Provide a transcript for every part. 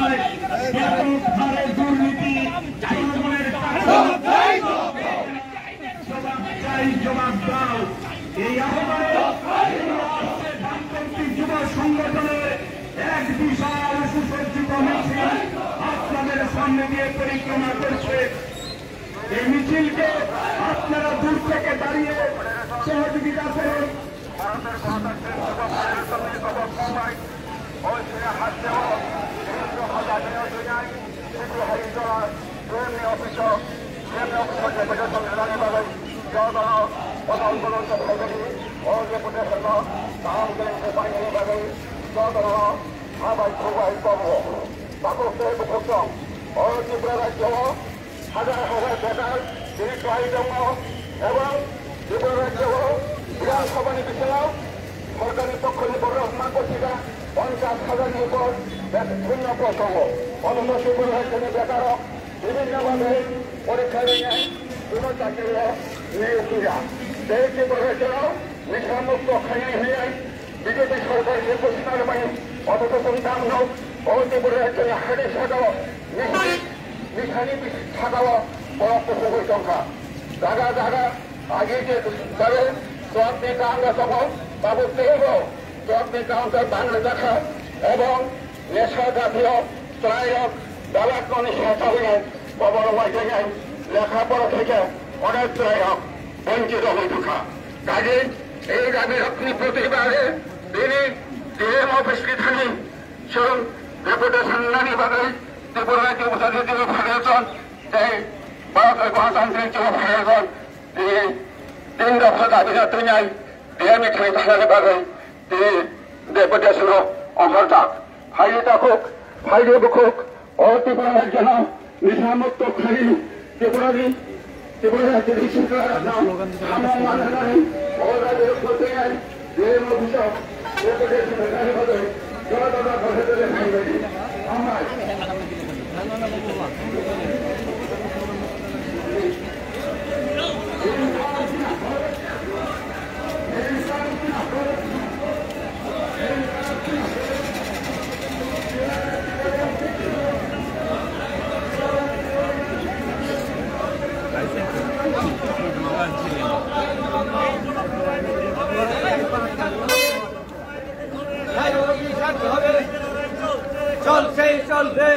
নয়, ব্যাপক হারে দুর্নীতি জবাব দাও। এই আহ্বানে বামপন্থী যুব সংগঠনের এক বিশাল সুসজ্জিত মিছিল আপনাদের সামনে দিয়ে পরিক্রমা করছে। এই মিছিলকে আপনারা দূর থেকে দাঁড়িয়ে সহযোগিতা করুন। হাজার হাজার বেকার দীর্ঘায়ী জন্য এবং ত্রিপুরা রাজ্য বিধানসভা নির্বাচনেও সরকারি পক্ষ নির্বাচন করছিলেন 50,000 উপর শূন্য প্রসঙ্গ অথচ ত্রিপুরা রাজ্যের বেকারও বিভিন্নভাবে পরীক্ষা নিয়ে কোনো চাকরি নিয়োগীরা সেই ত্রিপুরা রাজ্যেও নেশামুক্ত খাইয়ে হয়ে বিজেপি সরকার নির্বাচনের মানে অথচ সন্তান ও ত্রিপুরা রাজ্যের হাড়ি সাজাও নিশানি থাকাও বড় প্রসঙ্গের সংখ্যা জায়গা জায়গা আগে যে যাবে চুয়াত্তর কাউন্টার সহ বাবুতে চুয়াত্তর কাউন্টার বাংলা দেখা এবং নেশা জাতীয় ত্রায়ক ডালাক্রম নেশা হয়ে বড় জায়গায় লেখাপড়া থেকে অনেক ত্রায়ক বঞ্চিত হয়ে থাকা কাজে এই দাবি রক্ষী প্রতিবাদে তিনি ডিএম অফিসটি থাকি সেরকম রেপুটেশন নানিভাবে ত্রিপুরা রাজ্য উপজাতীয় ফেডারেশন এই ভারতের গণতান্ত্রিক যুব ফেডারেশন তিনি 3 দফা দাবি জাতীয় ন্যায় ডিএমই খাই থাকার বাদে তিনি ডেপুটেশন অভ্যর্থক ফাইলে থাকুক ফাইলে বুকুক ও ত্রিপুরা রাজ্য নিশামুক্ত খালি ত্রিপুরারি ত্রিপুরা রাজ্যের শিক্ষার আমার মানে নাই ও রাজ্যের করতে নাই ডিএম অফিসার ডেপুটেশন খালি বাদে জনতা ঘরে ফাইলে আমার চলছে চলবে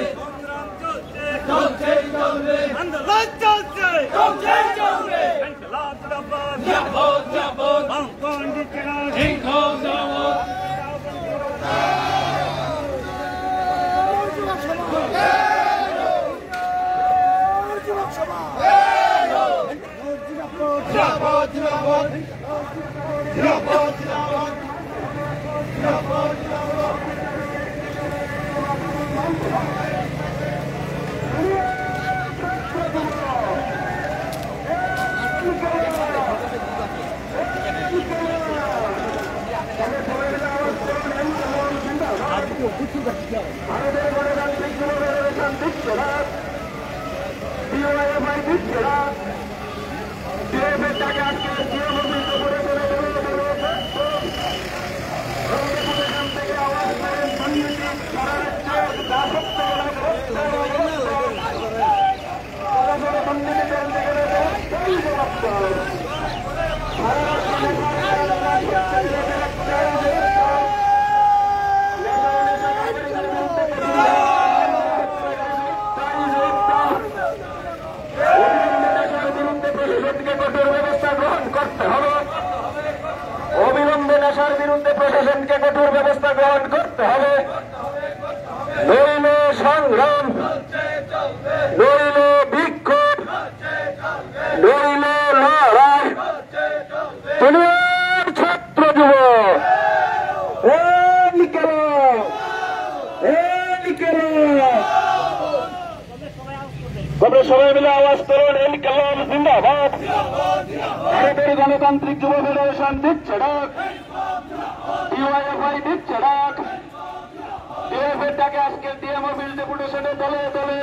চলছে চলবে আন্দোলন চলছে চলছে চলবে ইনকলাব জিন্দাবাদ জিন্দাবাদ জিন্দাবাদ বামপন্থী জিন্দাবাদ জিন্দাবাদ জিন্দাবাদ জিন্দাবাদ জিন্দাবাদ জিন্দাবাদ ভারতের গণতান্ত্রিক যুব ফেডারেশন দিচ্ছে না ডিওয়াইএফআই দিচ্ছে না ডিএফের টাকা আজকে ডিএম অফিসে করে করে এখান থেকে আওয়াজ করেন দুর্নীতি সারা রাজ্যে দাসত্ব দুর্নীতি করতে গেলে অবিলম্বে নেশার বিরুদ্ধে প্রশাসনকে কঠোর ব্যবস্থা গ্রহণ করতে হবে নইলে সংগ্রাম নইলে বিক্ষোভ নইলে লড়াই দুনিয়ার ছাত্র যুব তোমরা সবাই মিলে আওয়াজ করুন ইনকলাব জিন্দাবাদ ভারতের গণতান্ত্রিক যুব ফেডারেশন দিচ্ছে ডাক ডিওয়াইএফআই দিচ্ছে ডাক ডিএফের ডাকে আজকে ডিএম অফিস ডেপুটেশনে দলে দলে